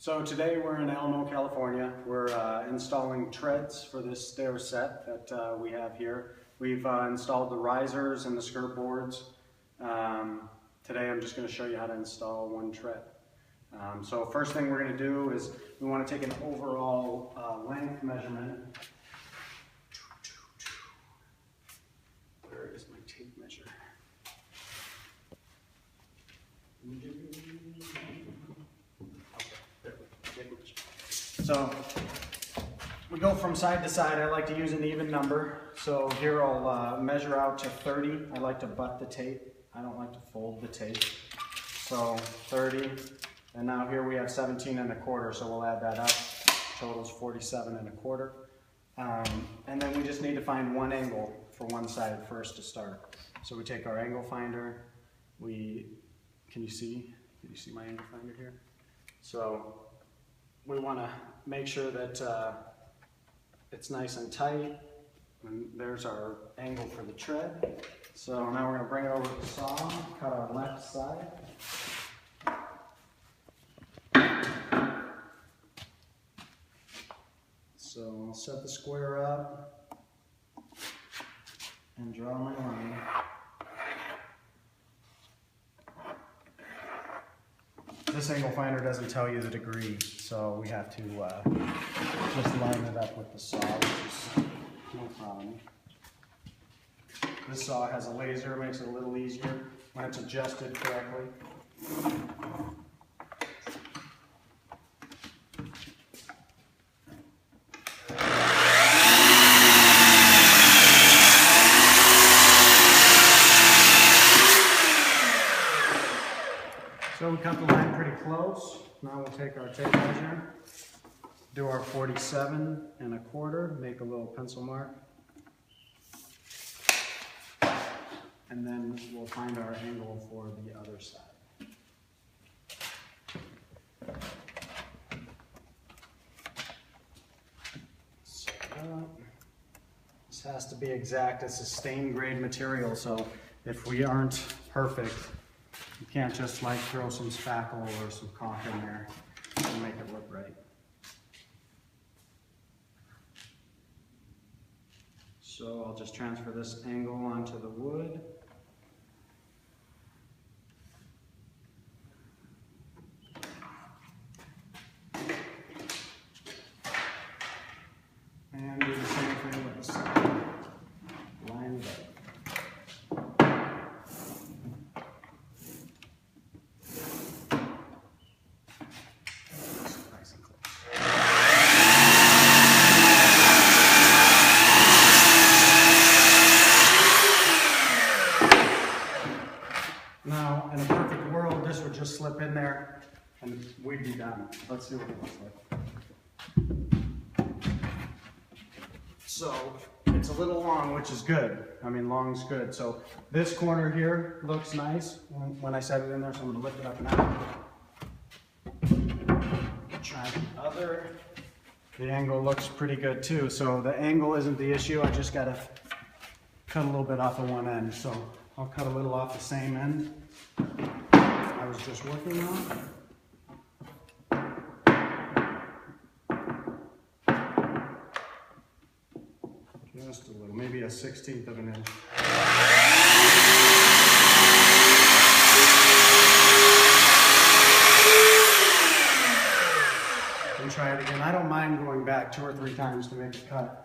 So today we're in Alamo, California. We're installing treads for this stair set that we have here. We've installed the risers and the skirt boards. Today I'm just going to show you how to install one tread. So first thing we're going to do is we want to take an overall length measurement. Where is my tape measure? So we go from side to side. I like to use an even number. So here I'll measure out to 30. I like to butt the tape. I don't like to fold the tape. So 30. And now here we have 17¼ so we'll add that up. Totals 47¼ and then we just need to find one angle for one side first to start. So we take our angle finder. Can you see my angle finder here? So we want to make sure that it's nice and tight. And there's our angle for the tread. So now we're going to bring it over to the saw, cut our left side. So I'll set the square up and draw my line. This angle finder doesn't tell you the degree, so we have to just line it up with the saw, which is no problem. This saw has a laser, makes it a little easier when it's adjusted correctly. So we cut the line pretty close. Now we'll take our tape measure, do our 47¼ make a little pencil mark, and then we'll find our angle for the other side. So this has to be exact. It's a stain grade material, so if we aren't perfect, you can't just like throw some spackle or some caulk in there and make it look right. So I'll just transfer this angle onto the wood. And do the same thing with the side. Line it up. Now, in a perfect world, this would just slip in there and we'd be done. Let's see what it looks like. So, it's a little long, which is good. I mean, long's good. So, this corner here looks nice when I set it in there, so I'm going to lift it up now. Try the other. The angle looks pretty good too. So, the angle isn't the issue. I just got to cut a little bit off of one end. So, I'll cut a little off the same end I was just working on. Just a little, maybe a 1/16 of an inch. And try it again. I don't mind going back 2 or 3 times to make a cut.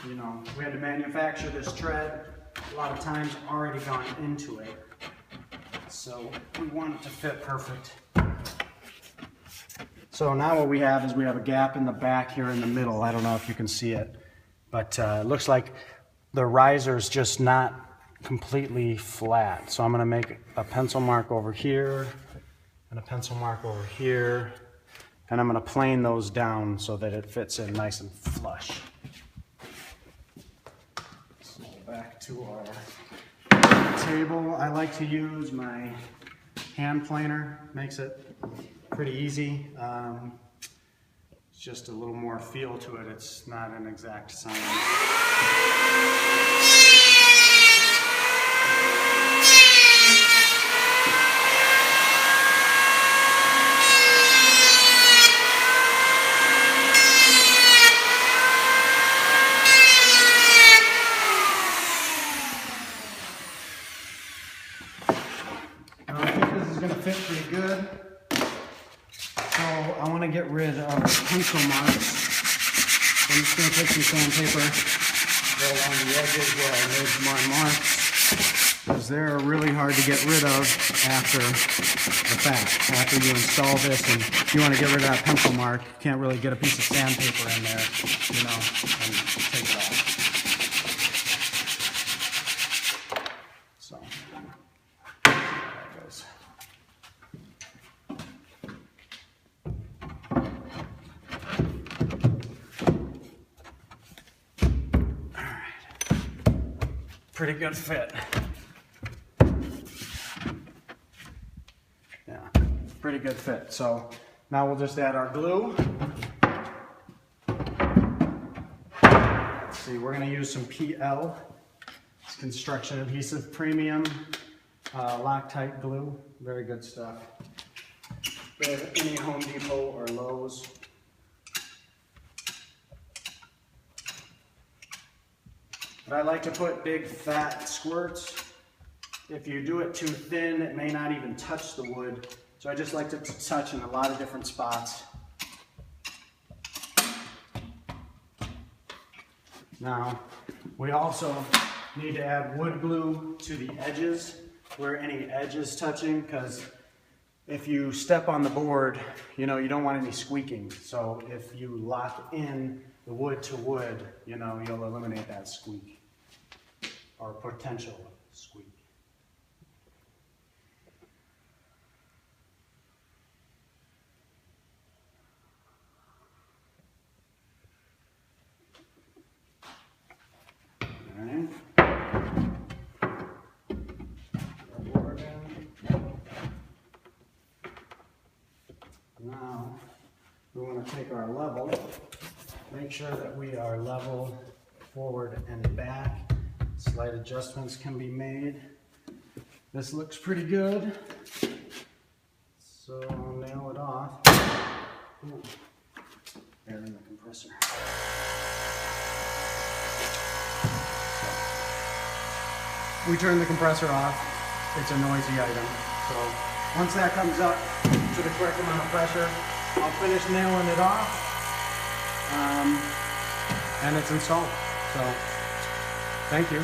You know, we had to manufacture this tread. A lot of times already gone into it, so we want it to fit perfect. So now what we have is we have a gap in the back here in the middle. I don't know if you can see it, but it looks like the riser's just not completely flat. So I'm going to make a pencil mark over here and a pencil mark over here, and I'm going to plane those down so that it fits in nice and flush. Back to our table. I like to use my hand planer. Makes it pretty easy. It's just a little more feel to it. It's not an exact science. So I want to get rid of pencil marks. So I'm just going to take some sandpaper, go along the edges where I made more marks, because they're really hard to get rid of after the fact. After you install this and you want to get rid of that pencil mark, you can't really get a piece of sandpaper in there, you know, and take it off. So, there it goes. Pretty good fit. Yeah, pretty good fit. So now we'll just add our glue. Let's see, we're going to use some PL. It's construction adhesive premium Loctite glue. Very good stuff. We have any Home Depot or Lowe's. But I like to put big fat squirts. If you do it too thin, it may not even touch the wood. So I just like to touch in a lot of different spots. Now, we also need to add wood glue to the edges where any edge is touching, because if you step on the board, you know, you don't want any squeaking. So if you lock in the wood to wood, you know, you'll eliminate that squeak or potential squeak. All right. Now we want to take our level, make sure that we are level forward and back. Slight adjustments can be made. This looks pretty good, so I'll nail it off. Ooh, air in the compressor. So, we turn the compressor off. It's a noisy item. So once that comes up to the correct amount of pressure, I'll finish nailing it off, and it's installed. So, thank you.